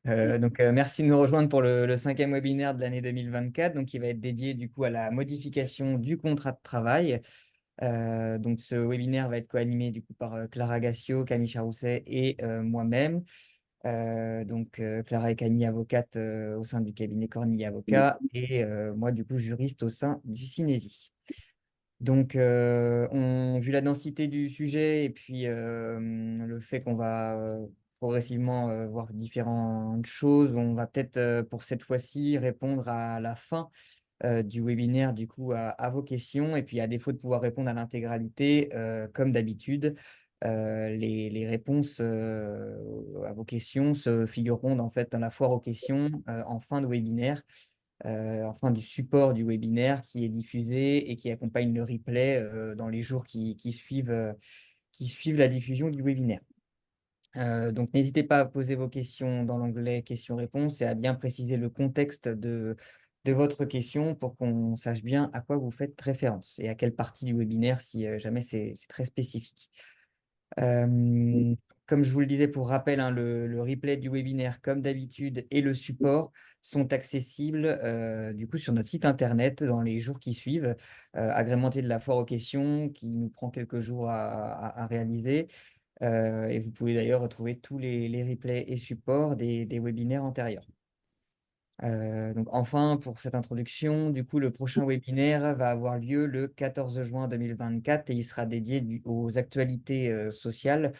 Merci de nous rejoindre pour le cinquième webinaire de l'année 2024, donc qui va être dédié du coup à la modification du contrat de travail. Donc, ce webinaire va être co-animé du coup par Clara Gassio, Camille Charousset et moi-même. Clara et Camille, avocates au sein du cabinet Cornille Avocat et moi, du coup, juriste au sein du Cinési. Vu la densité du sujet et puis le fait qu'on va progressivement voir différentes choses, on va peut-être pour cette fois-ci répondre à la fin du webinaire du coup à vos questions. Et puis à défaut de pouvoir répondre à l'intégralité, comme d'habitude, les réponses à vos questions se figureront en fait dans la foire aux questions en fin de webinaire, enfin du support du webinaire qui est diffusé et qui accompagne le replay dans les jours qui suivent la diffusion du webinaire. Donc, n'hésitez pas à poser vos questions dans l'onglet questions-réponses et à bien préciser le contexte de votre question pour qu'on sache bien à quoi vous faites référence et à quelle partie du webinaire si jamais c'est très spécifique. Euh, Comme je vous le disais pour rappel, hein, le replay du webinaire, comme d'habitude, et le support sont accessibles du coup sur notre site internet dans les jours qui suivent, agrémenté de la foire aux questions qui nous prend quelques jours à réaliser. Et vous pouvez d'ailleurs retrouver tous les replays et supports des webinaires antérieurs. Enfin, pour cette introduction, du coup, le prochain webinaire va avoir lieu le 14 juin 2024 et il sera dédié aux actualités sociales.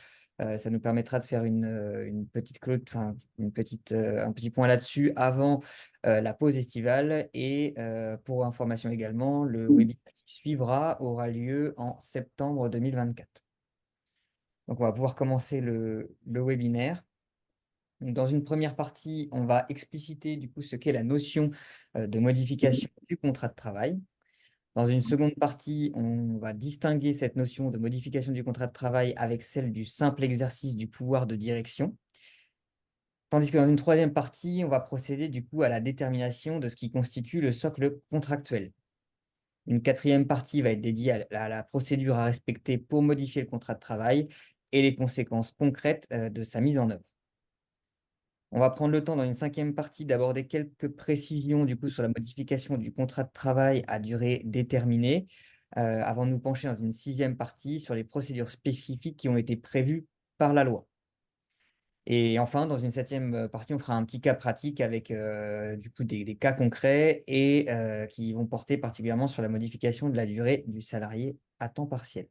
Ça nous permettra de faire une petite un petit point là-dessus avant la pause estivale. Et pour information également, le webinaire qui suivra aura lieu en septembre 2024. Donc, on va pouvoir commencer le webinaire. Donc, dans une première partie, on va expliciter du coup ce qu'est la notion de modification du contrat de travail. Dans une seconde partie, on va distinguer cette notion de modification du contrat de travail avec celle du simple exercice du pouvoir de direction. Tandis que dans une troisième partie, on va procéder du coup à la détermination de ce qui constitue le socle contractuel. Une quatrième partie va être dédiée à la procédure à respecter pour modifier le contrat de travail et les conséquences concrètes de sa mise en œuvre. On va prendre le temps dans une cinquième partie d'aborder quelques précisions du coup sur la modification du contrat de travail à durée déterminée, avant de nous pencher dans une sixième partie sur les procédures spécifiques qui ont été prévues par la loi. Et enfin, dans une septième partie, on fera un petit cas pratique avec du coup des cas concrets et qui vont porter particulièrement sur la modification de la durée du salarié à temps partiel.